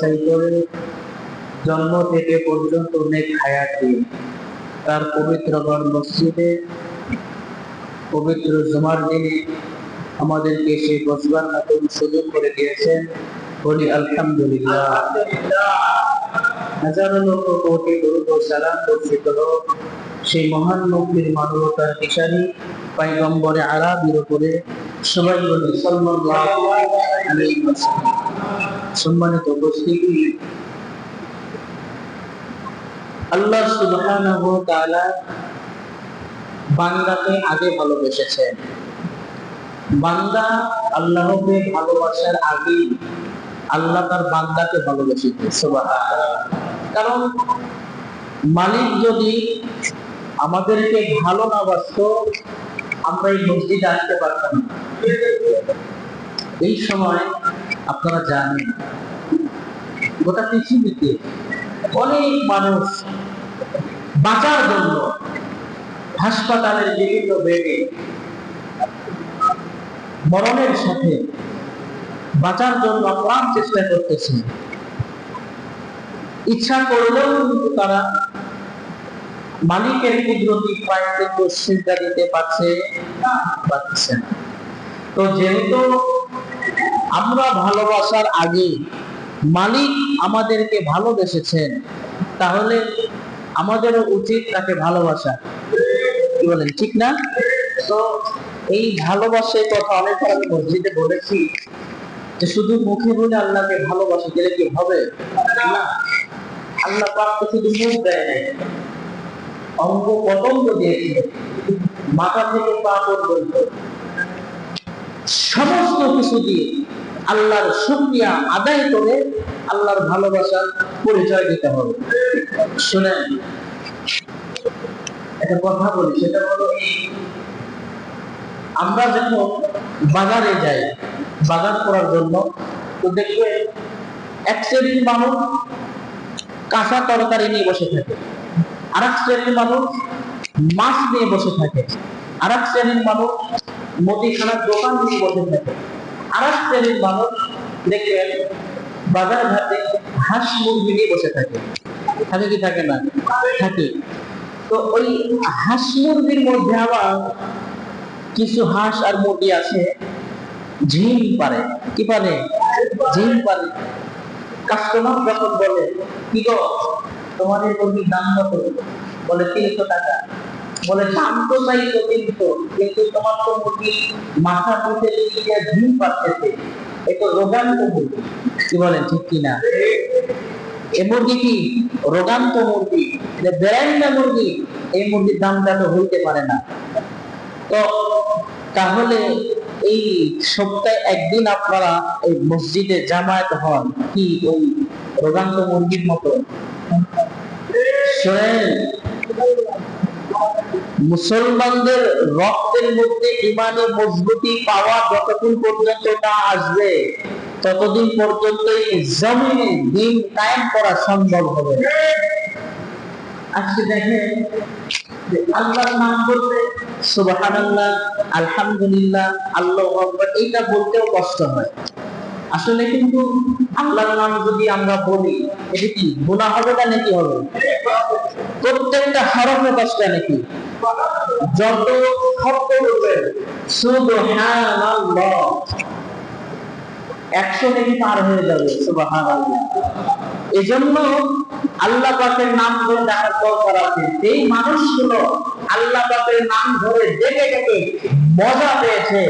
বাছাই করে জন্ম থেকে পর্যন্ত নেক হায়াত দিয়ে তার পবিত্র ঘর মসজিদে পবিত্র জুমার দিনে আমাদেরকে সেই বসবার নতুন সুযোগ করে দিয়েছেন। বলি আলহামদুলিল্লাহ। হাজারো লক্ষ কোটি দরুদ ও সালাম বর্ষিত হোক সেই মহান নবীর মানবতার দিশারি পয়গম্বরে আরাবির উপরে। সবাই বলি সাল্লাল্লাহু আলাইহি ওয়াসাল্লাম। সম্মানিত উপস্থিতি, আল্লাহ সুবহানাহু ওয়া তাআলা বান্দাকে আগে ভালোবেসেছেন। বান্দা আল্লাহকে ভালোবাসার আগে আল্লাহ তার বান্দাকে ভালোবেসেছে। সুবহানাল্লাহ। কারণ মালিক যদি আমাদেরকে ভালো না বাসতো আমরা এই মসজিদে আসতে পারতাম না। এই সময় আপনারা জানেন গোটা পৃথিবীতে অনেক মানুষ বাঁচার জন্য হাসপাতালের বিভিন্ন বেডে মরণের সাথে বাঁচার জন্য প্রাণ চেষ্টা করতেছে। ইচ্ছা করলেও কিন্তু তারা মালিকের কুদরতি পায়ে সিজদা দিতে পারছে না। তো যেহেতু আমরা ভালোবাসার আগে মালিক আমাদেরকে ভালোবেসেছেন, তাহলে আমাদের উচিত তাকে ভালোবাসা। কি বলেন, ঠিক না? তো এই ভালোবাসার কথা অনেক আমি মসজিদে বলেছি যে শুধু মুখে বলে আল্লাহকে ভালোবাসা দিলে কি হবে? না, আল্লাহ পাক তো শুধু মুখ দেয় নাই, অঙ্গ পতঙ্গ দিয়েছিল, মাথা থেকে পা পর্যন্ত সমস্ত কিছু দিয়ে আল্লাহর শুকরিয়া আদায় করে আল্লাহর ভালোবাসার পরিচয় দিতে হবে। শুনেন, একটা কথা বলি, সেটা হলো আমরা যখন বাজারে যাই বাজার করার জন্য, তো দেখবে এক শ্রেণীর মানুষ কাঁচা তরকারি নিয়ে বসে থাকে, আর এক শ্রেণীর মানুষ মাছ নিয়ে বসে থাকে, আর এক শ্রেণীর মানুষ মুদিখানার দোকান নিয়ে বসে থাকে, আর এক শ্রেণীর মানুষ দেখবেন বাজার ঘাটে হাঁস মুরগি নিয়ে বসে থাকে। থাকে কি থাকে না? থাকে। তো ওই হাঁস মুরগির মধ্যে আবার কিছু হাঁস আর মুরগি আছে ঝিম পারে। কি পারে? ঝিম পারে। কাস্টমার যখন বলে, কি গো তোমার এই মুরগির দাম কত? বলে 300 টাকা। বলে দাম তো চাই তো 300, কিন্তু তোমার তো মুরগি মাথা পুঁতে দিয়ে ঝিম পাচ্ছে, এটা রোগান্ত মুরগি। কি বলেন, ঠিক কিনা? এই মুরগি কি রোগান্ত মুরগি, বেরাইন্দা মুরগি, এই মুরগির দামটা তো হইতে পারে না। তো তাহলে এই সপ্তাহে একদিন আপনারা এই মসজিদে জামায়াত হন কি ওই রোগান্ত মুরগির মতো? মুসলমানদের রক্তের মধ্যে ইমানের মজবুতি পাওয়া যতক্ষণ পর্যন্ত না আসবে ততদিন পর্যন্ত এই জমিনে দিন কায়েম করা সম্ভব হবে। আজকে দেখেন আল্লাহর নাম বলতে সুবহানাল্লাহ, আলহামদুলিল্লাহ, আল্লাহু আকবার এইটা বলতেও কষ্ট হয়। আসলে কিন্তু আল্লাহর নাম যদি আমরা বলি এটা কি গুনাহ হবে না নাকি হবে? প্রত্যেকটা হরফে কষ্ট নাকি? যত শব্দ বলবেন সুবহানাল্লাহ 100 নাকি পার হয়ে যাবে। সুবহানাল্লাহ। এজন্য আল্লাহ পাকের নাম ধরে ডাকার দরকার আছে। এই মানুষগুলো আল্লাহ পাকের নাম ধরে ডেকে ডেকে মজা পেয়েছে,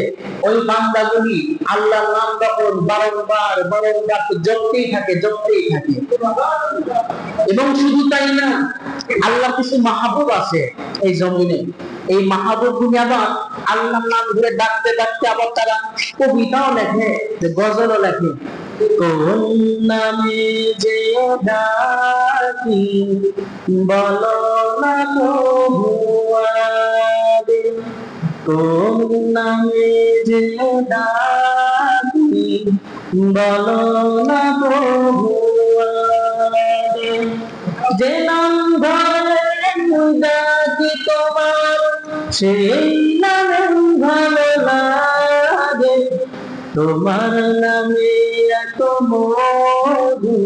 ওই বান্দাগুলি আল্লাহর নাম যখন বারংবার বারংবার জপতেই থাকে। এবং শুধু তাই না, আল্লাহ কিছু মাহবুব আছে এই জমিনে, এই মাহবুব গুলি আবার আল্লাহর নাম ধরে ডাকতে ডাকতে আবার তারা কবিতাও লেখে, গজলও লেখে। কোন নামে যে ডাকি বলো না প্রভু আগে, কোন নামে যে ডাকি বলো না প্রভু আগে, যে নাম ধরে ডাকি তোমার সেই নামে ভালো লাগে, তোমার নামে এত মধু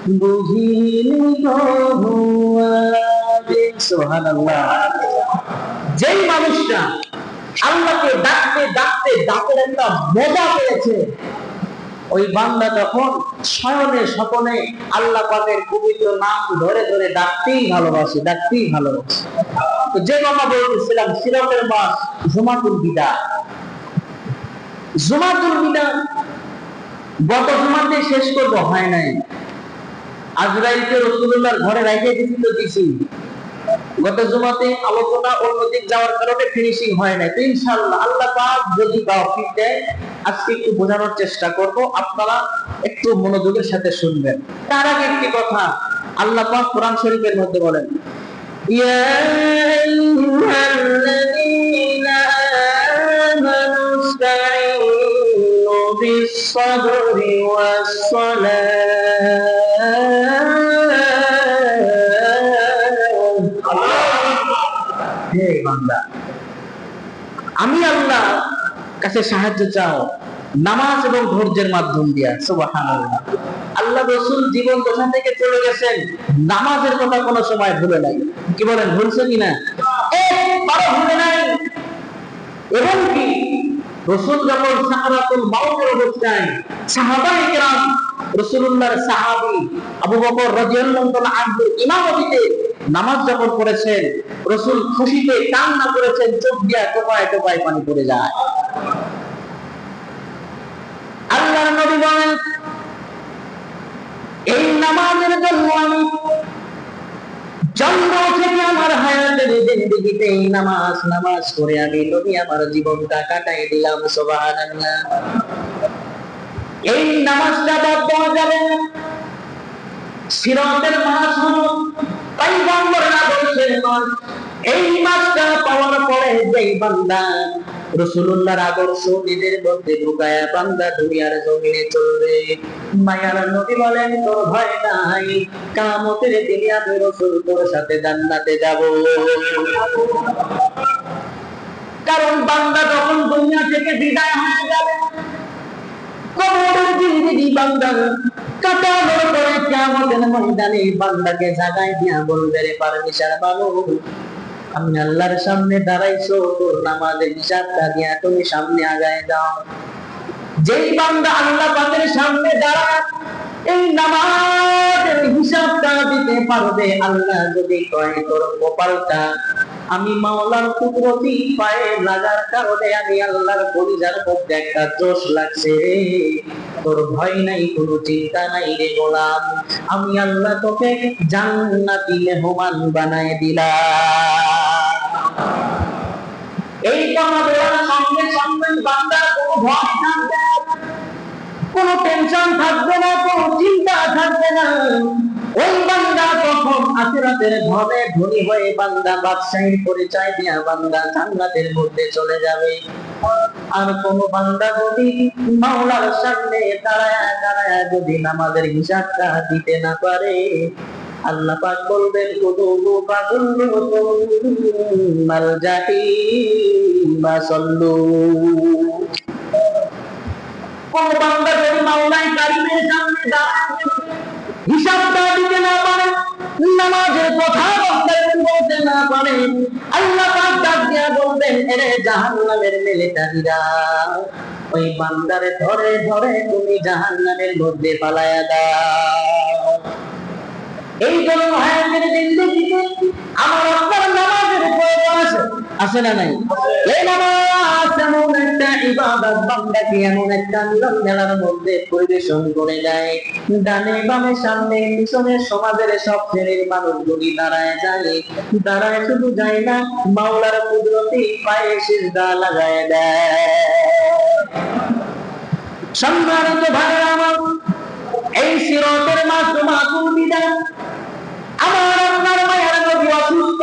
বুঝিনি কবু আগে। সুবহানাল্লাহ। যেই মানুষটা আল্লাহকে ডাকতে ডাকতে ডাকের একটা মজা পেয়েছে, ওই বান্দা তখন শয়নে স্বপনে আল্লাহ পাকের পবিত্র নাম ধরে ধরে ডাকতেই ভালোবাসে, ডাকতেই ভালোবাসে। তো যে কথা বলতেছিলাম, সিরাতের মাস জুমাতুল বিদা। জুমাতুল বিদা গত জুমাতে শেষ করব, হয় নাই। আজরাইলকে রাসূলুল্লাহর ঘরে রেখে দিছি। গত জুমাতে আলোচনা অন্যদিক যাওয়ার কারণে ফিনিশিং হয় না। তো ইনশাআল্লাহ আল্লাহ পাক যদি তৌফিক দেয় আজকে একটু বোঝানোর চেষ্টা করব, আপনারা একটু মনোযোগের সাথে শুনবেন। তার আগে একটি কথা, আল্লাহ পাক কোরআন শরীফের মধ্যে বলেন, ইয়া আইয়ুহাল্লাযীনা আমানু ইসতাঈনু বিস-সাবরি ওয়াস-সালাহ। হে বান্দা, আমি আল্লাহ কাছে সাহায্য চাও নামাজ এবং ধৈর্যের মাধ্যম দিয়া। সুবহানাল্লাহ। আল্লাহ রাসূল জীবন দশা থেকে চলে গেছেন, নামাজের কথা কোনো সময় ভুলে নাই। কি বলেন, ভুলছে কিনা? একবারও ভুলে নাই। এবং কি রাসূল যখন সাকরাতুল মাউতের অবস্থায় সাহাবায়ে কেরাম রাসূলুল্লাহর সাহাবী আবু বকর রাদিয়াল্লাহু তাআলা আনহু ইমামতিতে নামাজ যখন পড়েছেন, রাসূল খুশিতে কান্না করেছেন, চোখ দিয়া টোপায় টোপায় পানি পড়ে যায়। আল্লাহর নবী বলেন, এই নামাজের জন্য আমি জন্ম থেকে আমার হায়াতের জিন্দেগিতে এই নামাজ করে আমি নবী আমার জীবনটা কাটাই দিলাম। সুবহানাল্লাহ। এই নামাজটা বাদ দেওয়া যাবে না। সিরাতের মাস হলো পয়গম্বরের আদর্শের মাস। এই মাসটা পাওয়ার পরে যেই বান্দা রাসূলুল্লাহর আদর্শ নিজের মধ্যে ঢুকায়া বান্দা দুনিয়ার জমিনে চলবে, মায়ার নবী বলেন, তোর ভয় নাই, কিয়ামতের দিনে আমি রাসূল তোর সাথে জান্নাতে যাব। কারণ বান্দা যখন দুনিয়া থেকে বিদায় হয়ে যাবে, কবরের জিন্দেগি বান্দা কাটানোর পরে কিয়ামতের ময়দানে বান্দাকে জাগায় দিয়া বলবে, রে পারমিশন বাবু, আমি আল্লাহর সামনে দাঁড়াইছো, তোর নামাজের হিসাবটা দিয়া তুমি সামনে আগায় যাও। যেই বান্দা আল্লাহ পাকের সামনে দাঁড়ায় এই নামাজের হিসাবটা দিতে পারবে, আল্লাহ যদি কয় তোর কপালটা আমি মাওলার কুদরতি পায়ে লাগার কারণে আমি আল্লাহর কলিজার মধ্যে একটা জোশ লাগছে রে, তোর ভয় নাই, কোনো চিন্তা নাই রে গোলাম, আমি আল্লাহ তোকে জান্নাতি মেহমান বানায় দিলাম। এই কথা বলার সঙ্গে সঙ্গে বান্দার কোনো ভয় থাকবে না, কোনো টেনশন থাকবে না, কোনো চিন্তা থাকবে না। ওই বান্দা তখন আখিরাতের ধনে ধনী হয়ে বান্দা বাদশাহীর পরিচয় দিয়া বান্দা জান্নাতের মধ্যে চলে যাবে। আর কোন বান্দা যদি মাওলার সামনে দাঁড়ায়া দাঁড়ায়া যদি নামাজের হিসাবটা দিতে না পারে, আল্লাহ পাক বলবেন, কুতুবু ফাগুল্লুকুম মাল জাহিমা সাল্লু। কোন বান্দা যদি মাওলাই কারিমের সামনে দাঁড়ায় হিসাবটা দিতে না পারে, নামাজের কথা বলতে না পারে, আল্লাহ পাক ডাক দিয়া বলবেন, এরে জাহান্নামের মিলিটারিরা, ওই বান্দারে ধরে ধরে তুমি জাহান্নামের মধ্যে পালায়া দাও। এই জন্য হায়াতের জিন্দেগিতে আমার আপনার নামাজের প্রয়োজন আছে, আছে না নাই? এই নামাজ এমন একটা ইবাদত, বান্দাকে এমন একটা মিলন মেলার মধ্যে পরিবেশন করে দেয়, ডানে বামে সামনে পিছনে সমাজের সব শ্রেণীর মানুষগুলি দাঁড়ায় যায়, দাঁড়ায় শুধু যায় না, মাওলার কুদরতি পায়ে সিজদা লাগায় দেয়। সম্মানিত ভাইরা আমার, এই সিরাতের মাধ্যমে বিদা আমার আপনার মায়ের নবী অসুস্থ,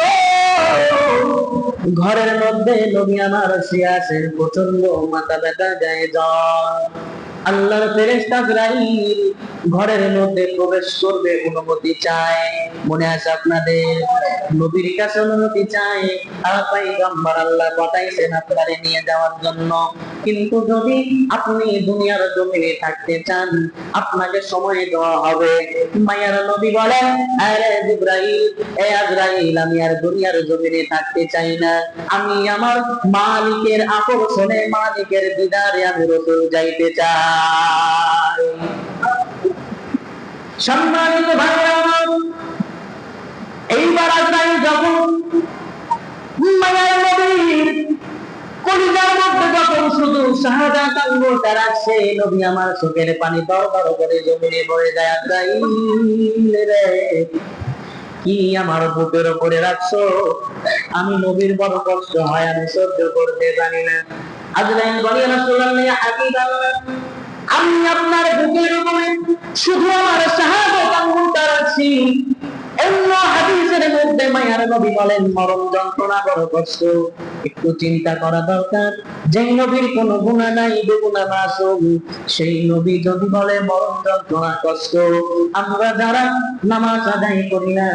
ঘরের মধ্যে নবী আমার শুয়ে আছেন, প্রচন্ড মাথা ব্যথা, যায় জ্বর। আল্লাহর ফেরেশতা আজরাইল ঘরের মধ্যে প্রবেশ করবে, অনুমতি চায়। মনে আছে আপনাদের? নবীর কাছে অনুমতি চায়, আর পয়গম্বর আল্লাহ পাঠাইছেন আপনারে নিয়ে যাওয়ার জন্য। কিন্তু যদি আপনি দুনিয়ার জমিনে থাকতে চান, আপনাকে সময় দেওয়া হবে। মায়ার নবী বলেন, আরে জিবরাইল, এ আজরাইল, আমি আর দুনিয়ার জমিনে থাকতে চাই না। আমি আমার মালিকের আকর্ষণে, মালিকের দিদারে আমি রাসূল যাইতে চাই। সম্মানিত ভাইরা, এইবার আজরাইল যখন মায়ার নবীর কলিজার মধ্যে যখন শুধু শাহাদাত আঙ্গুলটা রাখছে, নবী আমার চোখের পানি দর দর করে জমিনে পড়ে যায়। আজরাইল রে, কি আমার বুকের উপরে রাখছো? আমি নবীর বড় কষ্ট হয়, আমি সহ্য করতে জানি না। আজরাইল বলে, ইয়া রাসূলুল্লাহ, ইয়া হাবিবাল্লাহ, আমি আপনার বুকের উপরে শুধু আমার শাহাদাত আঙ্গুলটা রাখছি। অন্য হাদিসের মধ্যে মায়ার নবী বলেন, মরণ যন্ত্রণা বড় কষ্ট। একটু চিন্তা করা দরকার, যেই নবীর কোনো গুনাহ নাই, বেগুনাহ মাসুম, সেই নবী যদি বলে মরণ যন্ত্রণা কষ্ট, আমরা যারা নামাজ আদায় করি না,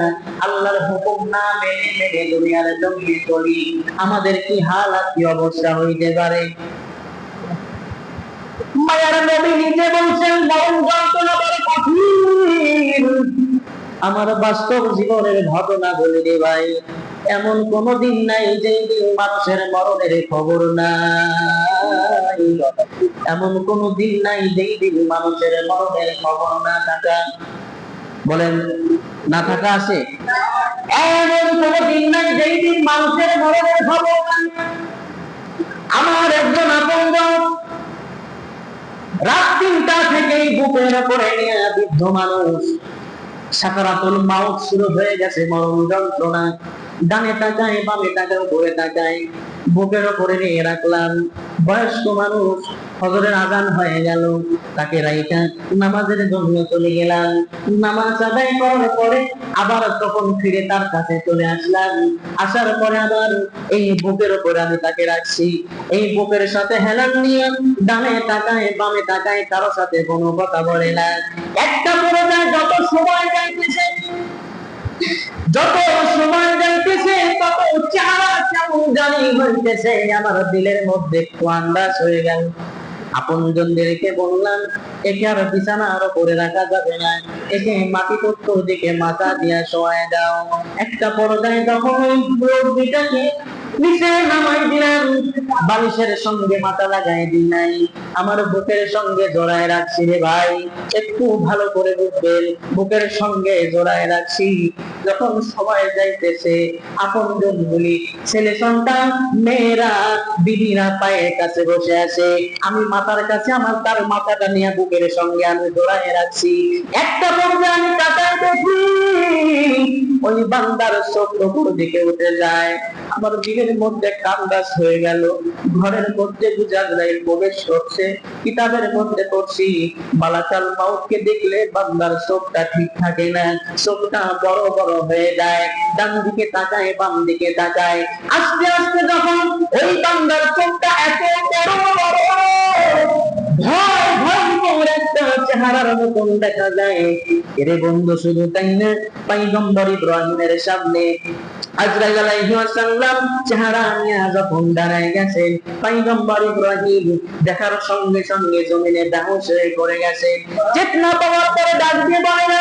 আল্লাহর হুকুম না মেনে মেনে দুনিয়ার জমিনে চলি, আমাদের কি হালাত, কি অবস্থা হইতে পারে? মায়ার নবী নিজে বলছেন, মরণ যন্ত্রণা বড় কঠিন। আমার বাস্তব জীবনের ঘটনা বলে রে ভাই, এমন কোন দিন নাই যেই দিন মানুষের মরণের খবর নাই। এমন কোন দিন নাই যেই দিন মানুষের মরণের খবর না থাকা। বলেন, না থাকা আছে? এমন কোন দিন নাই যেই দিন মানুষের মরণের খবর নাই। আমার একজন আপনজন রাত ৩টা থেকেই বুকের উপরে নিয়ে বৃদ্ধ মানুষ, সাকারাতুল মাউত শুরু হয়ে গেছে, মরণ যন্ত্রণা। ডানে তাকায়, বামে তাকায়, উপরে তাকায়, বুকের উপরে নিয়ে রাখলাম। বয়স্ক মানুষ, ফজরের আজান হয়ে গেল, তাকে রাইখা নামাজের জন্য চলে গেলাম। নামাজ আদায় করার পরে আবার তখন ফিরে তার কাছে চলে আসলাম। আসার পরে আবার এই বুকের উপরে আমি তাকে রাখছি। এই বুকের সাথে হেলান নিয়ে ডানে তাকায়, বামে তাকায়, কারো সাথে কোনো কথা বলে না। একটা করে যায়, যত সময় যাইতেছে, যত সময় যাইতেছে, তত চেহারা কেমন জানি হইতেছে। আমার দিলের মধ্যে একটু আন্দাজ হয়ে গেল। আপনজনদেরকে বললাম, একে আর বিছানার উপরে রাখা যাবে না, একে মাটি তত্ত্বর দিকে মাথা দিয়া শোয়ায় দাও। একটা পর্যায়ে যখন ওই মুরব্বিটাকে নিচে নামাই দিলাম, বালিশের সঙ্গে মাথা লাগাই দিই নাই, আমার বুকের সঙ্গে জড়ায় রাখছি রে ভাই, একটু ভালো করে বুঝবেন, বুকের সঙ্গে জড়ায় রাখছি। যখন সময় যাইতেছে, আপনজন গুলি, ছেলে সন্তান, মেয়েরা, বিবিরা পায়ের কাছে বসে আছে, আমি মাথার কাছে আমার তার মাথাটা নিয়ে বুকের সঙ্গে আমি জড়ায় রাখছি। একটা পর্যায়ে আমি তাকায় দেখি, ওই বান্দার চোখ উপর দিকে উঠে যায়। আমার দিলের মধ্যে কান্দাস হয়ে গেল। ঘরের মধ্যে আজরাইল প্রবেশ করছে। কিতাবের মধ্যে পড়ছি, মালাকাল মাউতকে দেখলে বান্দার চোখটা ঠিক থাকে না, চোখটা বড় বড় হয়ে যায়, ডান দিকে তাকায়, বাম দিকে তাকায়। আস্তে আস্তে যখন ওই বান্দার চোখটা এত বড় বড়, ভয় ভয়ঙ্কর একটা চেহারার মতন দেখা যায়। এরে বন্ধু, শুধু তাই না, পয়গম্বর ইব্রাহিমের সামনে আজরাইল আলাইহিস সালাম চেহারা নিয়ে যখন দাঁড়ায় গেছেন, পয়গম্বর ইব্রাহিম দেখার সঙ্গে সঙ্গে জমিনে বেহুশ হয়ে পড়ে গেছে। চেতনা পাওয়ার পরে ডাক দিয়ে বলে,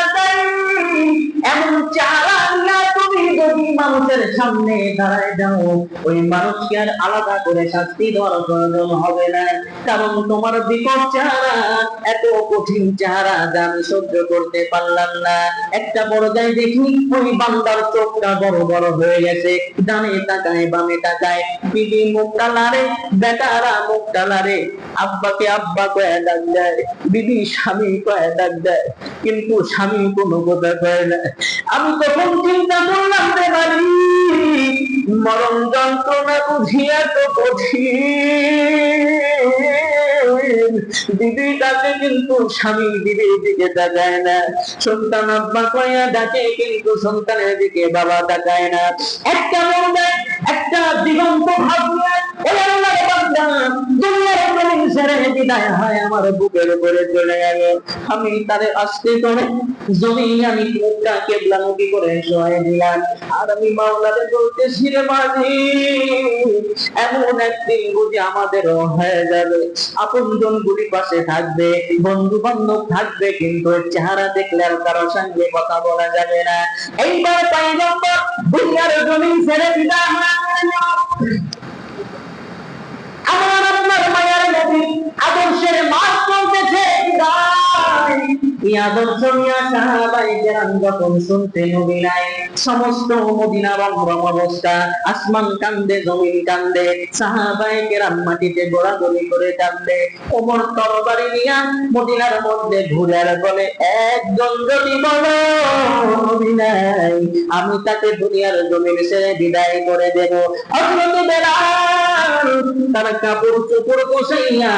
এমন চেহারা নিয়ে তুমি যদি মানুষের সামনে দাঁড়ায় যাও, ওই মানুষকে আর আলাদা করে শাস্তি দেওয়ার প্রয়োজন হবে না, কারণ তোমার বিকট চেহারা, এত কঠিন চেহারা যা আমি সহ্য করতে পারলাম না। একটা পর্যায়ে দেখি ওই বান্দার চোখটা বড় বড় হয়ে গেছে, ডানে তাকায়, বামে তাকায়, বিবি মুখটা লাড়ে, বেটারা মুখটা লাড়ে, আব্বাকে আব্বা কয়ে ডাক দেয়, বিবি স্বামী কয়ে ডাক দেয়, কিন্তু স্বামী কোনো কথা কয় না। আমি তখন চিন্তা করলাম, রে বাড়ি, মরণ যন্ত্রণা বুঝিয়া তো কঠিন। দিদি ডাকে কিন্তু স্বামী দিদির দিকে তাকায় না, সন্তান আব্বা কয়া ডাকে কিন্তু সন্তানের দিকে বাবা তাকায় না। একটা একটা দিগন্ত ভাব নিয়ে ওই আল্লাহর বান্দা দুনিয়ার জমিন ছেড়ে বিদায় হয় আমার বুকের উপরে চলে গেল। আমি তারে আস্তে করে জমিন আমি মুখটা কিবলামুখী করে শোয়াই দিলাম। আর আমি মাওলারে বলতেছি, রে মাঝি, এমন একদিন বুঝি আমাদেরও হয়ে যাবে, আপনজন গুলি পাশে থাকবে, বন্ধু বান্ধব থাকবে, কিন্তু চেহারা দেখলে আর কারোর সঙ্গে কথা বলা যাবে না। এইবার পয়গম্বর দুনিয়ার জমিন ছেড়ে বিদায় হয়। আমার আপনার মায়ের নবী আদর্শের মাস চলতেছে, এই আদর্শ নিয়ে সাহাবায়ে কেরাম যখন শুনতে নবী নাই, সমস্ত মদিনা রমরম অবস্থা, আসমান কান্দে, জমিন কান্দে, সাহাবায়ে কেরাম মাটিতে গোড়াগড়ি করে কান্দে। ওমর তরবারি নিয়ে মদিনার মধ্যে ঘুরে আর বলে, একজন যদি বলো নবী নাই, আমি তাকে দুনিয়ার জমিন ছেড়ে বিদায় করে দেব। হযরত বেলাল তার কাপড় চোপড় গোছাইয়া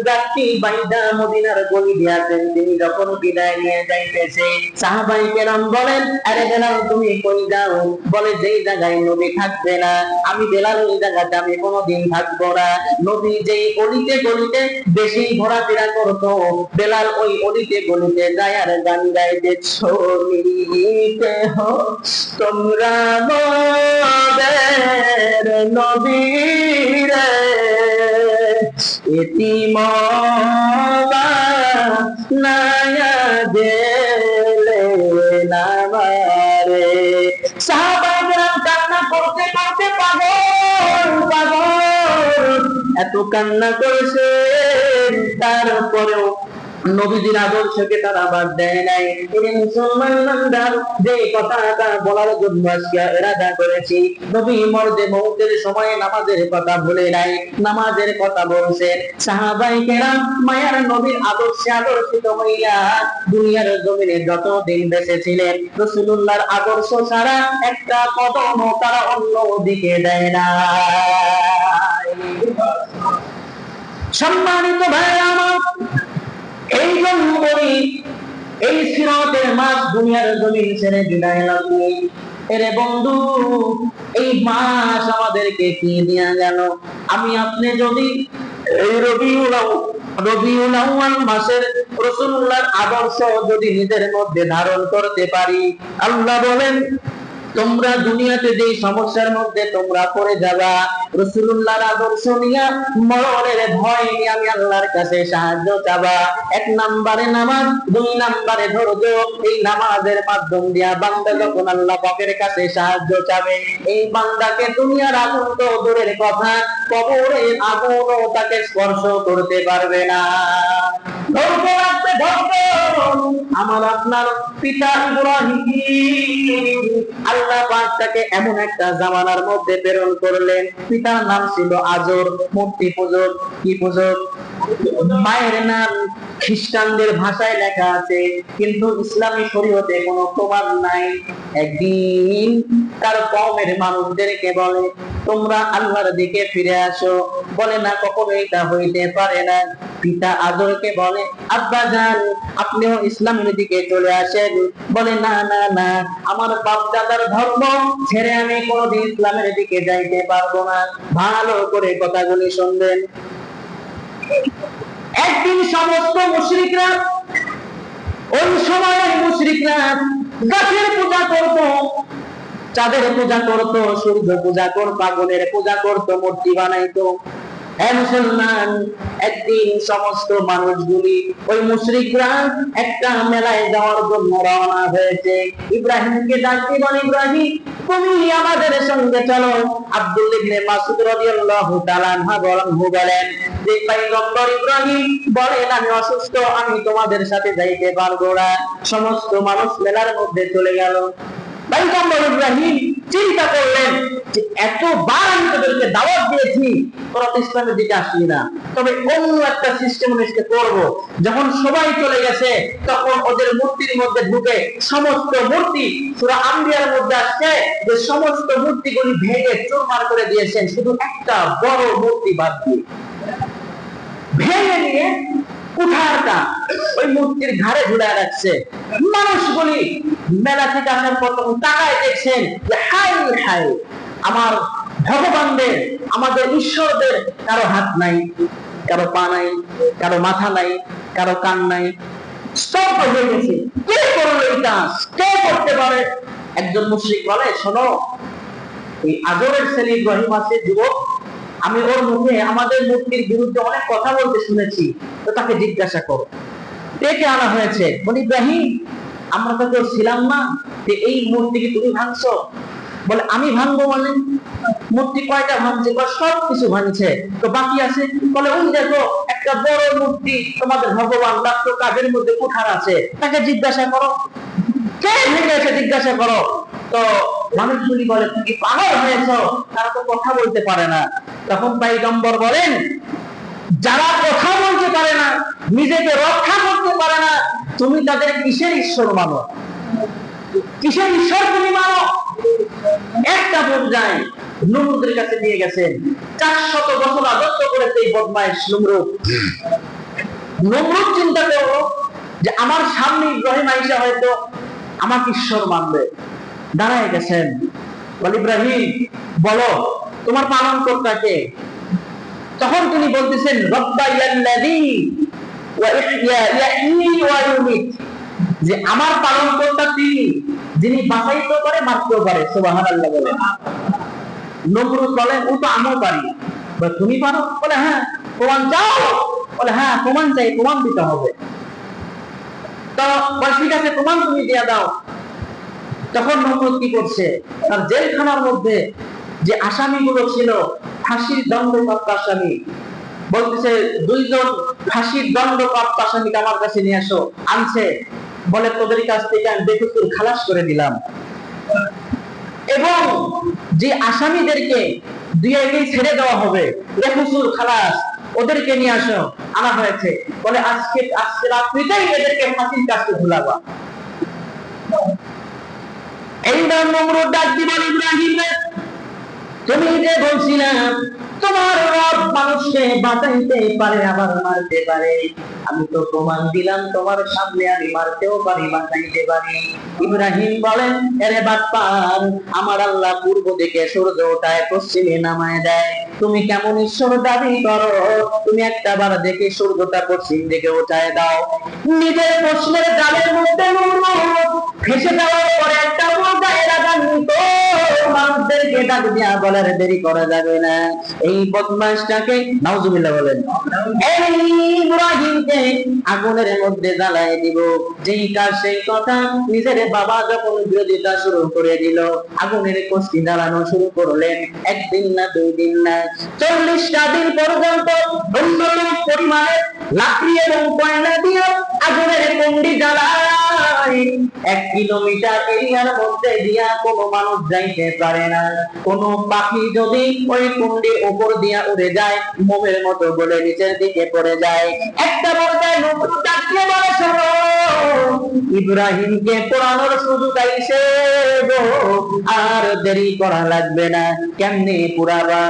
গাছটি বাইদা মদিনার গলি দিয়াছেন। তিনি যখন বিদায় নিয়ে যাইতেছে, সাহাবায়ে কেরাম বলেন, আরে বেলাল তুমি কই যাও? বলে, যেই জায়গায় নবী থাকবে না আমি বেলাল ওই জায়গাতে আমি কোনোদিন থাকবো না। নবী যেই অলিতে গলিতে বেশি ঘোরাফেরা করতো, বেলাল ওই অলিতে গলিতে যায় আর গান গাইতে, ছড়িতে হো তোমরা মোদের নবীর এতিম বানায়া দিলে নামারে। সাহাবায়ে কেরাম কান্না করতে করতে পাগল এত কান্না করেছে, তারপরেও নবীজির আদর্শকে তারা বাদ দেয় নাই। তিনি মুসলমান নামদার যে কথাটা বলার জন্য আজকে ইরাদা করেছি, নবী মরদে মউতের সময় নামাজের কথা ভুলে নাই, নামাজের কথা বলছেন। সাহাবায়ে কেরাম মায়ার নবীর আদর্শে আদর্শিত হইয়া দুনিয়ার জমিনে যতদিন বেঁচে ছিলেন, রাসূলুল্লাহর আদর্শ ছাড়া একটা কদম তারা অন্য দিকে দেয় না। সম্মানিত ভাই আমার, এই জন্য বলি, এই সিরাতের মাস দুনিয়ার জমিন ছেড়ে বিদায় লাগবে। এরে বন্ধু, এই মাস আমাদেরকে কি দিয়া গেল? আমি আপনি যদি এই রবিউল আউয়াল মাসের রাসূলুল্লাহর আদর্শ যদি নিজের মধ্যে ধারণ করতে পারি, আল্লাহ বলেন, তোমরা দুনিয়াতে যে সমস্যার মধ্যে তোমরা পড়ে যাবা, রাসূলুল্লাহর আদর্শ নিয়ে মরণের ভয় নিয়ে আমি আল্লাহর কাছে সাহায্য চাবা। এক নম্বরে নামাজ, দুই নম্বরে ধৈর্য। এই নামাজের মাধ্যম দিয়া বান্দা যখন আল্লাহ পাকের কাছে সাহায্য চাবে, এই বান্দাকে দুনিয়ার আগুন তো দূরের কথা, কবরের আগুনও তাকে স্পর্শ করতে পারবে না। ধৈর্য রাখতে ধৈর্য। আমার আপনার পিতা ইব্রাহিম, আল্লাহ পাক তাকে এমন একটা জামানার মধ্যে প্রেরণ করলেন, পিতার নাম ছিল আজর, মূর্তি পূজক। কি পূজক? মায়ের নাম খ্রিস্টানদের ভাষায় লেখা আছে, কিন্তু ইসলামী শরীয়তে কোনো প্রমাণ নাই। একদিন তার কওমের মানুষদেরকে বলে, তোমরা আল্লাহর দিকে ফিরে আসো। বলে, না, কখনো এটা হইতে পারে না। পিতা আজরকে বলে, আব্বা জান, আপনিও ইসলামের দিকে চলে আসেন। বলে, না না না, আমার বাপ দাদার ধর্ম ছেড়ে আমি কোনোদিন ইসলামের দিকে যাইতে পারবো না। ভালো করে কথাগুলি শুনবেন। একদিন সমস্ত মুশরিকরা, ওই সময়ের মুশরিকরা গাছের পূজা করত, চাঁদের পূজা করত, সূর্য পূজা করত, আগুনের পূজা করত, মূর্তি বানাইতো। হে মুসলমান, একদিন সমস্ত মানুষগুলি, ওই মুশরিকরা একটা মেলায় যাওয়ার জন্য রওনা হয়েছে। ইব্রাহিমকে ডাকতে বলে, ইব্রাহিম, তুমি আমাদের সঙ্গে চলো। আব্দুল্লাহ ইবনে মাসউদ রাদিয়াল্লাহু তাআলা আনহু বলেন যে, পয়গম্বর ইব্রাহিম বলেন, আমি অসুস্থ, আমি তোমাদের সাথে যাইতে পারবো না। সমস্ত মানুষ মেলার মধ্যে চলে গেল। পয়গম্বর ইব্রাহিম চিন্তা করলেন যে, এতবার আমি তোদেরকে দাওয়াত দিয়েছি, তোরা ইসলামের দিকে আসলি না, তবে অন্য একটা সিস্টেম আজকে করব। যখন সবাই চলে গেছে, তখন ওদের মূর্তির মধ্যে ঢুকে সমস্ত মূর্তি, সূরা আম্বিয়ার মধ্যে আসছে যে সমস্ত মূর্তিগুলি ভেঙে চুরমার করে দিয়েছেন, শুধু একটা বড় মূর্তি বাদ দিয়ে ভেঙে নিয়ে কুঠারটা ওই মূর্তির ঘাড়ে ঝুলায় রাখছে। মানুষগুলি মেলা থেকে আসার পর তখন তাকায় দেখছেন যে, হাই হাই, আমার ভগবানদের, আমাদের ঈশ্বরদের কারো হাত নাই, কারো পা নাই, কারো মাথা নাই, কারো কান নাই, সব হয়ে গেছে। কে করলো এই কাজ? কে করতে পারে? একজন মুশরিক বলে, শোনো, এই আজরের ছেলে ইব্রাহিম আছে যুবক, আমি ওর মুখে আমাদের মূর্তির বিরুদ্ধে অনেক কথা বলতে শুনেছি, তো তাকে জিজ্ঞাসা করো। ডেকে আনা হয়েছে, বলে ইব্রাহিম, আমরা তো কেউ ছিলাম না, যে এই মূর্তি কি তুমি ভাঙছো? বলে আমি ভাঙবো মানে? মূর্তি কয়টা ভাঙছে? সব কিছু ভাঙছে, তো বাকি আছে? বলে ওই দেখো একটা বড় মূর্তি, তোমাদের ভগবান রাখতো কাজের মধ্যে কুঠার আছে, তাকে জিজ্ঞাসা করো, কে ভেঙেছে জিজ্ঞাসা করো। তো মানুষগুলি বলে তুমি কি পাগল হয়েছো? তারা তো কথা বলতে পারে না। তখন পয়গম্বর বলেন, যারা কথা বলতে পারে না, নিজেকে রক্ষা করতে পারে না, তুমি তাদের কিসের ঈশ্বর মানো? কিসের ঈশ্বর তুমি মানো? একটা পর্যায়ে নমরুদের কাছে নিয়ে গেছেন, 400 বছর রাজত্ব করেছে এই বদমাইশ নমরুদ। নমরুদ চিন্তা করলো যে আমার সামনে ইব্রাহিম আইসা হয়তো আমাকে ঈশ্বর মানবে। দাঁড়ায় গেছেন, বলে ইব্রাহিম বলো তোমার পালন কর্তা কে? তখন তিনি বলতেছেন, রব্বায়াল্লাযী ওয়া ইয়াহয়ী ওয়া ইউমীত, যে আমার পালন কর্তা তিনি, যিনি বাঁচাইতে পারে মারতেও পারে। সুবহানাল্লাহ বলে। নমরুদ বলে, ও তো আমিও পারি। বলে তুমি পারো? বলে হ্যাঁ। প্রমাণ চাও? বলে হ্যাঁ প্রমাণ চাই, প্রমাণ দিতে হবে। তো বলে ঠিক আছে, প্রমাণ তুমি দিয়ে দাও। তখন নমরুদ কি করছে, তার জেলখানার মধ্যে যে আসামিগুলো ছিল, ফাঁসির দণ্ডপ্রাপ্ত আসামি, বলতেছে 2 জন ফাঁসির দণ্ডপ্রাপ্ত আসামিকে আমার কাছে নিয়ে আসো। আনছে, বলে তোদের কাছ থেকে আমি বেকসুর খালাস করে দিলাম। এবং যে আসামিদেরকে 2 আগেই ছেড়ে দেওয়া হবে, বেকসুর খালাস, ওদেরকে নিয়ে আসো। আনা হয়েছে, বলে আজকে রাত্রিতেই এদেরকে ফাঁসির কাছে ঝুলাবা। এইবার নমরুদ ডাক দিয়ে বলে, ইব্রাহিম তুমি যে বলছিলাম তোমার রব মানুষকে বাঁচাইতে পারে আবার মারতে পারে, আমি তো প্রমাণ দিলাম তোমার সামনে, আমি মারতেও পারি বাঁচাইতে পারি। ইব্রাহিম বলেন, আরে বাটপার, আমার আল্লাহ পূর্ব দিকে সূর্য ওঠায়, পশ্চিমে নামায় দেয়, তুমি কেমন ঈশ্বর দাবি করো? তুমি একটা বার দেখে সূর্যটা পশ্চিম দিকে উঠায় দাও। নিজের প্রশ্নের জালের মধ্যে ফেসে যাওয়ার পরে একটা পর্যায়ে রাগান্বিত মানুষদেরকে ডাক দিয়া বলার দেরি করা যাবে না, এই বদমাশটাকে নাউজুবিল্লাহ বলেন, এই ইব্রাহিমকে আগুনের মধ্যে জ্বালায় দিব। যেই কাজ সেই কথা, নিজের বাবা যখন বিরোধিতা শুরু করে দিল, আগুনের কষ্টি জ্বালানো শুরু করলেন। 1 দিন না 2 দিন না, 40টা দিন পর্যন্ত অন্যতম পরিমাণের লাকড়ি এবং কয়লা দিয়ে আগুনের কুণ্ডি জ্বালায় 1 কিলোমিটার এরিয়ার মধ্যে দিয়া কোনো মানুষ যাইতে পারে না। কোন পাখি যদি ওই কুণ্ডির উপর দিয়া উড়ে যায়, মোমের মতো বলে নিচের দিকে পড়ে যায়। একটা পর্যায়ে নমরুদ ডাকিয়ে বলে, শোনো, ইব্রাহিমকে পোড়ানোর সুযোগ আইছে গো, আর দেরি করা লাগবে না। কেমনে পুরাবা?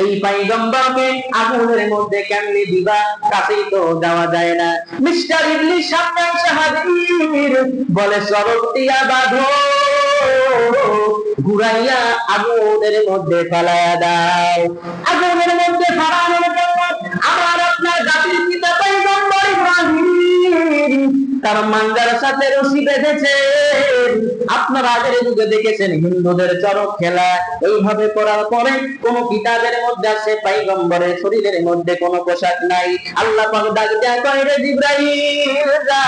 এই পয়গম্বরকে আগুনের মধ্যে কেমনে দিবা? কাছেই তো যাওয়া যায় না। মিস্টার ইবলিস সামনে এসে হাজির, বলে সরক দিয়া বাঁধো, ঘুরাইয়া আগুনের মধ্যে ফেলাইয়া দাও। আগুনের মধ্যে ফেলানোর জন্য আমার আপনার জাতির পিতা পয়গম্বর ইব্রাহিম তার মাঙ্গার সাথে রশি বেঁধেছে। আপনারা আগের যুগে দেখেছেন হিন্দুদের চরক খেলা, এইভাবে করার পরে কোন কিতাবের মধ্যে আছে পয়গম্বরের শরীরের মধ্যে কোনো পোশাক নাই। আল্লাহ পাক ডাক দেয়া কয়, রে জিবরাইল যা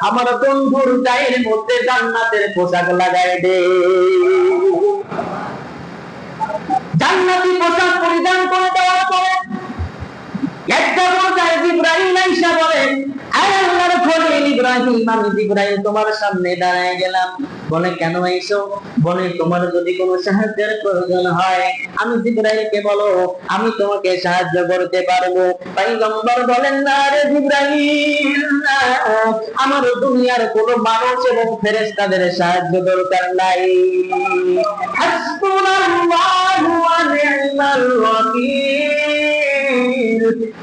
আমার বন্ধুর গায়ের মধ্যে জান্নাতের পোশাক লাগায় দে। জান্নাতি পোশাক পরিধান করে দেওয়ার পরে একটা পর্যায়ে জিবরাইল আইসা বলেন, আল্লাহর খলিল ইব্রাহিম, আমি জিবরাইল তোমার সামনে দাঁড়ায় গেলাম। বলে কেন আইছো? বলে তোমার যদি কোনো সাহায্যের প্রয়োজন হয় আমি জিবরাইলকে বলো, আমি তোমাকে সাহায্য করতে পারবো। পয়গম্বর বলেন, না রে জিবরাইল, আমার দুনিয়ার কোনো মানুষ এবং ফেরেশতাদের সাহায্য দরকার নাই। হাসবুনাল্লাহু ওয়া নি'মাল ওয়াকিল।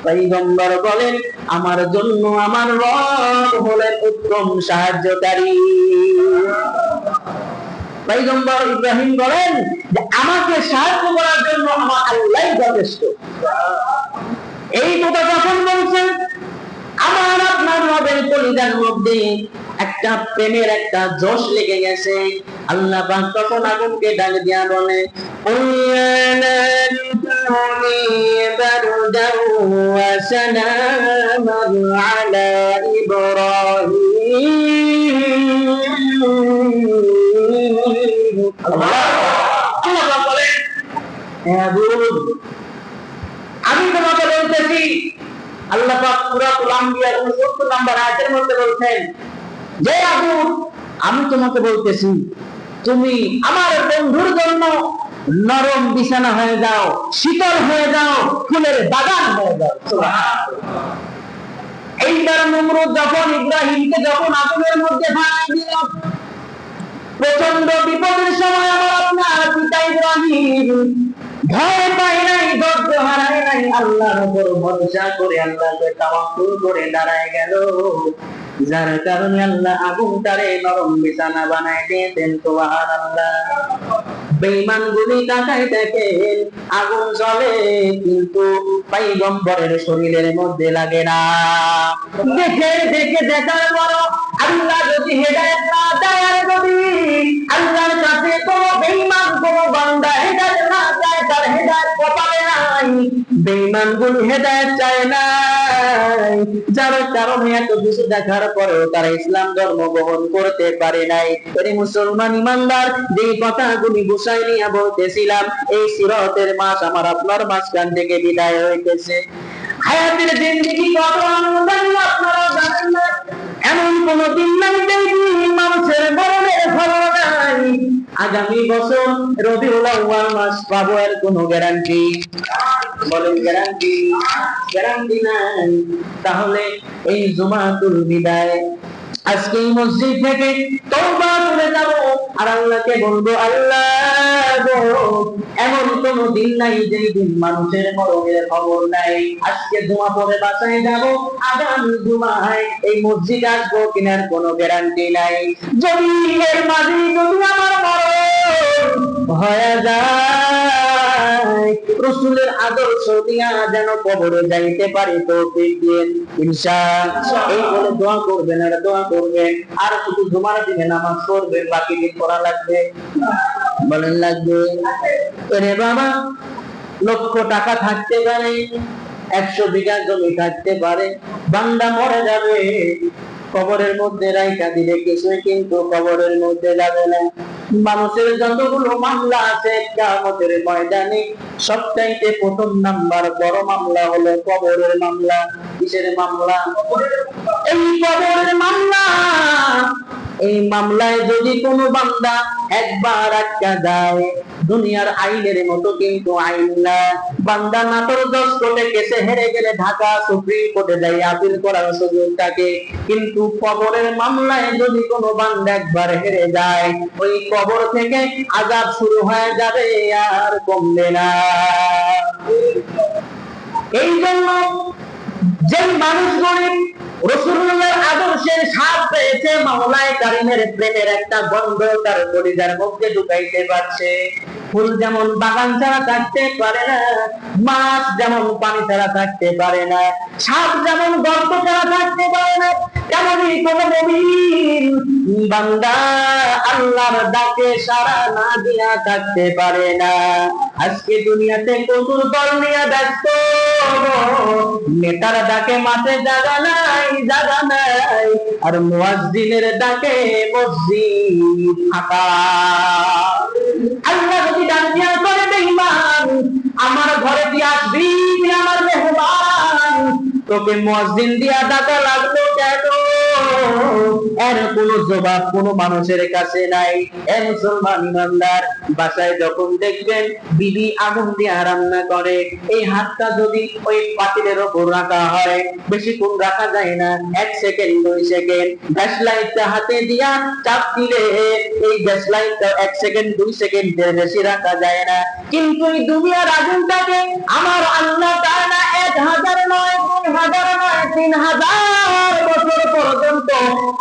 পয়গম্বর বলেন, আমার জন্য আমার রব হলেন উত্তম সাহায্যকারী। পয়গম্বর ইব্রাহিম বলেন যে আমাকে সাহায্য করার জন্য আমার আল্লাহই যথেষ্ট। এই কথা যখন বলছেন, আমার আপনার নবের কলিজার মধ্যে একটা প্রেমের একটা জোশ লেগে গেছে। আল্লাহ পাক তখন আগুনকে ডাক দিয়া বলে, আমি তোমাকে বলতেছি, আল্লাহ পাক সূরাতুল আম্বিয়া 69 নম্বর আয়াতের মধ্যে বলছেন যে আগুন, আমি তোমাকে বলতেছি তুমি আমার বন্ধুর জন্য নরম বিছানা হয়ে যাও, শীতল হয়ে যাও, ফুলের বাগান হয়ে যাও। সুবহানাল্লাহ। এইবার নমরুদ যখন ইব্রাহিমকে যখন আগুনের মধ্যে ফাঁস দিল, প্রচন্ড বিপদের সময় আমার আপনার পিতা ইব্রাহিম ভয় পায় নাই, ধৈর্য হারায় নাই, আল্লাহর উপর ভরসা করে আল্লাহকে তাওয়াক্কুল করে দাঁড়ায় গেল, যার কারণে আল্লাহ আগুনটারে নরম বিছানা বানায় দিয়েছেন। সুবহানাল্লাহ। বেঈমানগুলি তাকায় দেখেন আগুন জ্বলে, কিন্তু পয়গম্বরের শরীরের মধ্যে লাগে না। দেখে দেখে দেখার পর আল্লাহ যদি হেদায়েত না দেয়, আর যদি আল্লাহর কাছে কোনো বেঈমান কোনো বান্দা হেদায়েত না চায়, তার হেদায়েত কপালে নাই। বেঈমানগুলি হেদায়েত চায় না, যার কারণে এত কিছু দেখার পরেও তারা ইসলাম ধর্ম গ্রহণ করতে পারে নাই। এই মুসলমান ইমানদার, যে কথাগুলি গুছাই নিয়ে বলতেছিলাম, এই সিরাতের মাস আমার আপনার মাঝখান থেকে বিদায় হইতেছে। হায়াতের জিন্দেগি কত আনন্দ আপনারা জানেন না। এমন কোন দিন নাই যেদিন মানুষের মরণের খবর নাই। আগামী বছর রবিউল আউয়াল মাস পাবো, এর কোনো গ্যারান্টি বলেন? গ্যারান্টি নাই। তাহলে এই জুমাতুল বিদায়, আজকে এই মসজিদ থেকে তওবা করে যাব আর আল্লাহকে বলবো, আল্লাহ গো, এমন কোন দিন নাই যেই দিন মানুষের মরণের খবর নাই। আজকে জুমা পড়ে বাসায় যাব, আগামী জুমায় এই মসজিদ আসবো কিনার কোনো গ্যারান্টি নাই। যদি এর মাঝে যদি আমার মরণ হয়ে যায়, রাসূলের আদর্শ দিয়া যেন কবরে যাইতে পারি তৌফিক দিন ইনশাআল্লাহ। এই বলে দোয়া করবেন আর দোয়া করবেন, আর শুধু জুমার দিনে নামাজ পড়বেন, বাকি দিন পড়া লাগবে, বলেন লাগবে? আরে বাবা, লক্ষ টাকা থাকতে পারে, 100 বিঘা জমি থাকতে পারে, বান্দা মরে যাবে, কবরের মধ্যে রাইখা দিলে কিছুই কিন্তু কবরের মধ্যে যাবে না। মানুষের যতগুলো মামলা আছে কিয়ামতের ময়দানে, সবচাইতে প্রথম নাম্বার বড় মামলা হলো কবরের মামলা। কিসের মামলা? এই কবরের মামলা। এই মামলায় যদি কোনো বান্দা একবার আটকা যায়, দুনিয়ার আইনের মতো কিন্তু আইন না। বান্দা নাটোর 10 কোর্টে কেসে হেরে গেলে ঢাকা সুপ্রিম কোর্টে যাই আপিল করার সুযোগ থাকে, কিন্তু কবরের মামলায় যদি কোনো বান্দা একবার হেরে যায়, ওই কবর থেকে আযাব শুরু হয়ে যাবে, আর কমবে না। এই জন্য যে মানুষগুলি রাসূলুল্লাহর আদর্শের স্বাদ পেয়েছে, মাওলায়ে কারীমের প্রেমের একটা গন্ধ তার কলিজার মধ্যে ঢুকাইতে পারছে। ফুল যেমন বাগান ছাড়া থাকতে পারে না, মাছ যেমন পানি ছাড়া থাকতে পারে না, সাপ যেমন গর্ত ছাড়া থাকতে পারে না, তেমনই কোন মুমিন বান্দা আল্লাহর ডাকে সাড়া না দিয়া থাকতে পারে না। আজকে দুনিয়াতে কচুর দল নিয়ে ব্যস্ত, নেতার ডাকে মাঠে জায়গা নাই, আর মুয়াজ্জিনের ডাকে মসজিদ ফাঁকা। আল্লাহ যদি ডাক দিয়া করে, বেঈমান আমার ঘরে দিয়ে আসবি, আমার মেহমান, তোকে মুয়াজ্জিন দিয়া ডাকা লাগলো কেন? এর কোনো জবাব কোনো মানুষের কাছে নাই। এ মুসলমান ইমানদার, বাসায় যখন দেখবেন বিবি আগুন দিয়ে রান্না করে, এই হাতটা যদি ওই পাতিলের উপর রাখা হয়, বেশিক্ষণ রাখা যায় না, 1 সেকেন্ড 2 সেকেন্ড। গ্যাস লাইটটা হাতে দিয়া চাপ দিলে এই গ্যাস লাইটটা 1 সেকেন্ড 2 সেকেন্ডের বেশি রাখা যায় না। কিন্তু এই দুনিয়ার আগুনটাকে আমার আল্লাহ তাআলা 1 1000 নয়, 2000 নয়, 3000 বছর পর্যন্ত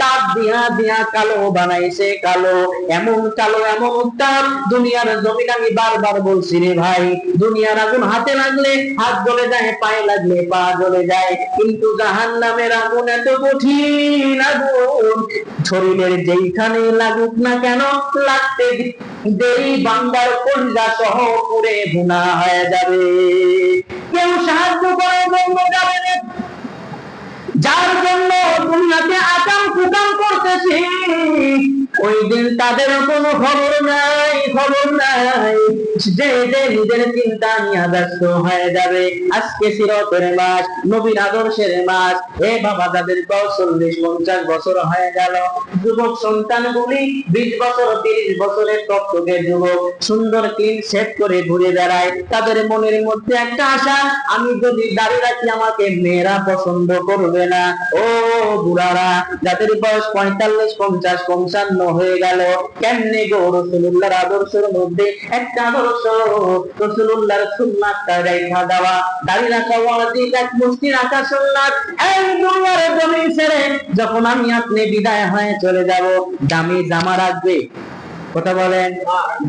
তাপ দিয়া দিয়া কালো বানাইছে। কালো, এমন কালো, এমন উত্তাপ। দুনিয়ার জমিন, আমি বারবার বলছি রে ভাই, দুনিয়ার আগুন হাতে লাগলে হাত জ্বলে যায়, পায়ে লাগলে পা জ্বলে যায়, কিন্তু জাহান্নামের আগুন এত কঠিন আগুন, শরীরের যেইখানে লাগুক না কেন, লাগতে দেরি বান্দার কলিজা সহ পুড়ে ভুনা হয়ে যাবে। কেউ সাহায্য করার জন্য যাবে না, যার জন্য দুনিয়াতে আকাম কুকাম করতেছি, ওই দিন তাদের কোনো খবর নাই, খবর নাই। যে যে নিজের চিন্তা নিয়ে ব্যস্ত হয়ে যাবে। আজকে সিরাতের মাস, নবীর আদর্শের মাস। এ বাবা, যাদের 40-50 বছর হয়ে গেল, যুবক সন্তানগুলি 20 বছর 30 বছরের টকটকে যুবক, সুন্দর ক্লিন সেট করে ঘুরে বেড়ায়। তাদের মনের মধ্যে একটা আশা, আমি যদি দাড়ি রাখি আমাকে মেয়েরা পছন্দ করবে না। ও বুড়ারা, যাদের বয়স 45, 50, 55 হয়ে গেল, কেমনে গো রাসূলুল্লাহর আদর্শের মধ্যে একটা আদর্শ, রাসূলুল্লাহর সুন্নাতটা রেখা দেওয়া, দাড়ি রাখা ওয়াজিব, এক মুষ্টি রাখা সুন্নাত। এই দুনিয়ার জমিন ছেড়ে যখন আমি আপনি বিদায় হয়ে চলে যাব, দামি জামা রাখবে, কথা বলেন,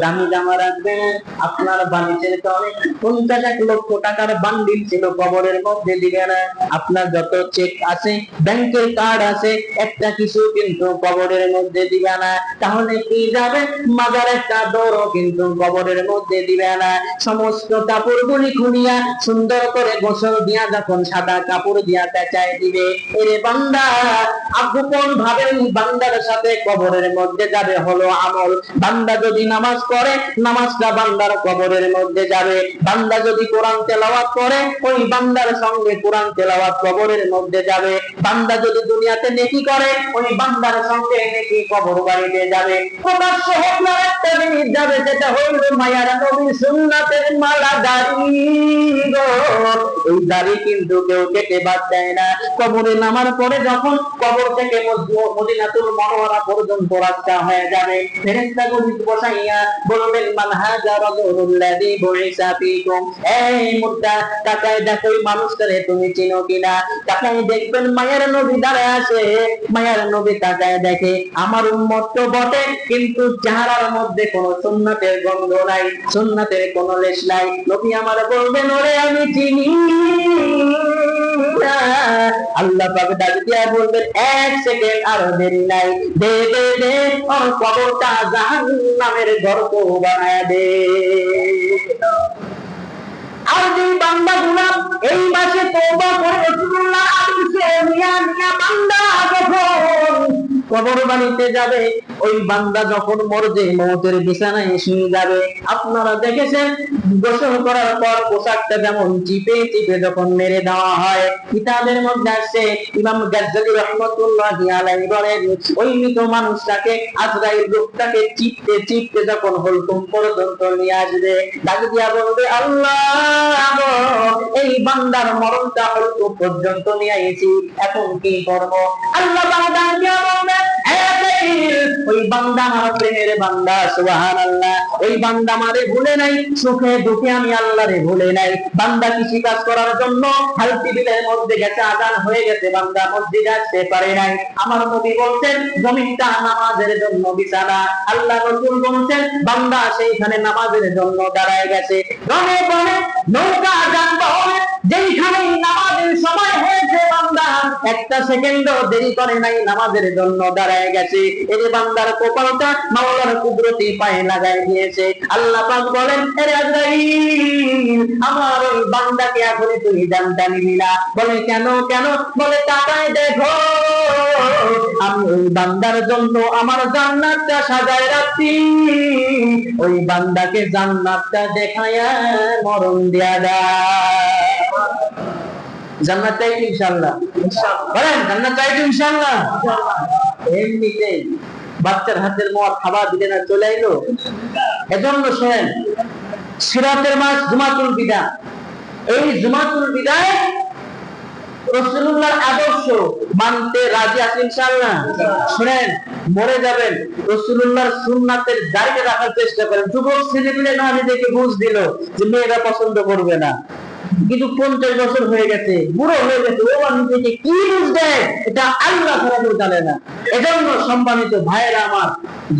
দামি জামা রাখবেন। আপনার বালিশের তলে 50 লক্ষ টাকার বান্ডিল ছিল, কবরের মধ্যে দিবে না। আপনার যত চেক আছে, ব্যাংকের কার্ড আছে, একটা কিছু কিন্তু কবরের মধ্যে দিবে না। তাহলে কি যাবে? মাজারের চাদরও কিন্তু কবরের মধ্যে দিবে না। সমস্ত কাপড়গুলি খুলিয়া সুন্দর করে গোসল দিয়া যখন সাদা কাপড় দিয়া পেঁচায় দিবে, এরে বান্দা, গোপন ভাবে বান্দার সাথে কবরের মধ্যে যাবে হলো আমল। বান্দা যদি নামাজ পড়ে, নামাজটা বান্দার কবরের মধ্যে যাবে। বান্দা যদি কোরআন তেলাওয়াত করে, ওই বান্দার সঙ্গে কোরআন তেলাওয়াত কবরের মধ্যে যাবে। বান্দা যদি দুনিয়াতে নেকি করে, ওই বান্দার সঙ্গে নেকি কবর বাড়িতে যাবে। প্রকাশ্য হোক না, একটা জিনিস যাবে, যেটা হইল মায়ার নবীর সুন্নাতের মালা, দাড়ি। এই দাড়ি কিন্তু কেউ কেটে বাদ দেয় না। কবরে নামার পরে যখন কবর থেকে মদিনাতুল মুনাওয়ারা পর্যন্ত রাস্তা হয়ে যাবে, ফেরেশতাগুলি বসাইয়া বলবেন, মান হাযা রাজুলুল্লাযী বুইসা ফীকুম। এই মুর্দা, তাকায় দেখো এই মানুষটারে তুমি চিনো কিনা। তাকায় দেখবেন মায়ের নবী দাঁড়ায় আছে। মায়ের নবী তাকায় দেখে, আমার উম্মত তো বটে, কিন্তু চেহারার মধ্যে কোনো সুন্নাতের গন্ধ নাই, সুন্নাতের কোনো লেশ নাই। নবী আমার বলবেন, ওরে আমি চিনি। আল্লাহ পাক ডাক দিয়া বলবেন, 1 সেকেন্ড আর দেরি নাই, দে দে দে, ওর কবরটা জাহান্নামের গর্ত বানায়া দে। আর যে বান্দাগুলো এই মাসে তওবা করে রাসূলুল্লাহর আদর্শে নিয়া নিয়া বান্দা যখন কবর বানিতে যাবে, ওই বান্দা যখন মরবে, মওতের বিছানায় শুয়ে যাবে, আপনারা দেখেছেন গোসল করার পর পোশাকটা যেমন চিপে চিপে যখন মেরে দেওয়া হয়। কিতাবের মধ্যে আছে, ইমাম গাজ্জালী রাহমাতুল্লাহি আলাইহি বলেন, ওই মৃত মানুষটাকে আজরাইল রূহটাকে চিপতে চিপতে যখন হুলকুম পর্যন্ত নিয়ে আসবে, ডাক দিয়া বলবে, আল্লাহ গো, এই বান্দার মরণটা হুলকুম পর্যন্ত নিয়ে আইছি, এখন কি করব? আল্লাহ বান্দা দিয়া বলবে, ওই বান্দা আমার প্রেমের বান্দা, সুবহানাল্লাহ, ওই বান্দা আমারে ভুলে নাই, সুখে দুঃখে আমি আল্লাহরে ভুলে নাই। বান্দা কৃষি কাজ করার জন্য হালতি বিলের মধ্যে গেছে, আজান হয়ে গেছে, বান্দা মসজিদে আসতে পারে নাই। আমার নবী বলছেন, জমিনটা নামাজের জন্য বিছানা। আল্লাহ রাসূল বলছেন, বান্দা সেইখানে নামাজের জন্য দাঁড়ায় গেছে। রনে বনে নৌকা যানবাহনে যেইখানে নামাজের সময় হয়েছে, বান্দা একটা সেকেন্ডও দেরি করে নাই, নামাজের জন্য দাঁড়ায় গেছে। এই বান্দার কপালটা মাওলার কুদরতি পায়ে লাগাই দিয়েছে। আল্লাহ পাক বলেন, আরে আজরাইল, আমার ওই বান্দাকে এখন তুই জানতে নিবি না। বলে কেন কেন? বলে তাকায় দেখো, আমি ওই বান্দার জন্য আমার জান্নাতটা সাজায় রাখছি, ওই বান্দাকে জান্নাতটা দেখায়া মরণ দেয়া দেয়। জান্নাত চাই ইনশাআল্লাহ, বলেন জান্নাত চাই ইনশাআল্লাহ। এমনিতেই বাচ্চার হাতের মোয়া খাবার দিলে না চলে আইলো। এজন্য শোনেন, সিরাতের মাস জুমাতুল বিদা, এই জুমাতুল বিদায় রাসূলুল্লাহর আদর্শ মানতে রাজি আছেন ইনশাআল্লাহ। শুনেন, মরে যাবেন, রাসূলুল্লাহর সুন্নাতের দাঁড়িয়ে রাখার চেষ্টা করেন। যুবক ছেলেপিলে না দেখে বুঝ দিল যে মেয়েরা পছন্দ করবে না, কিন্তু 50 বছর হয়ে গেছে, বুড়ো হয়ে গেছে, ও নিজেকে কি বুঝবে, এটা আল্লাহ ছাড়া কেউ জানে না। এজন্য সম্মানিত ভাইয়েরা আমার,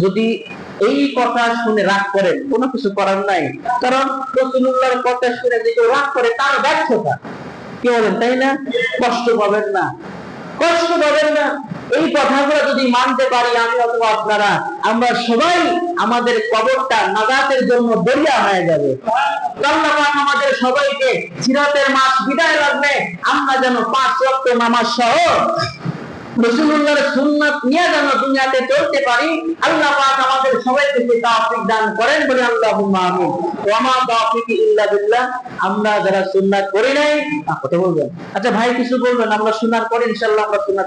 যদি এই কথা শুনে রাগ করেন, কোনো কিছু করার নাই, কারণ রাসূলুল্লাহর কথা শুনে যে কেউ রাগ করে তার ব্যর্থতা, কি বলেন, তাই না? কষ্ট পাবেন না, কষ্ট পাবেন না। এই কথাগুলো যদি মানতে পারি আমি অথবা আপনারা, আমরা সবাই, আমাদের কবরটা নাজাতের জন্য দরিয়া হয়ে যাবে। আল্লাহ পাক আমাদের সবাইকে সিরাতের মাস বিদায় লগ্নে আমরা যেন 5 ওয়াক্ত নামাজ সহ রাসূলুল্লাহর সুন্নাত নিয়ে যেন দুনিয়াতে চলতে পারি, আল্লাহ পাক আমাদের সবাইকে তৌফিক দান করেন বলে আল্লাহুম্মা আমিন। ওয়া মা তাওফিকি ইল্লা বিল্লাহ। আমরা যারা সুন্নাত করি নাই, কথা বলবেন, আচ্ছা ভাই কিছু বলবেন, আমরা সুন্নাত করি ইনশাআল্লাহ, আমরা সুন্নাতে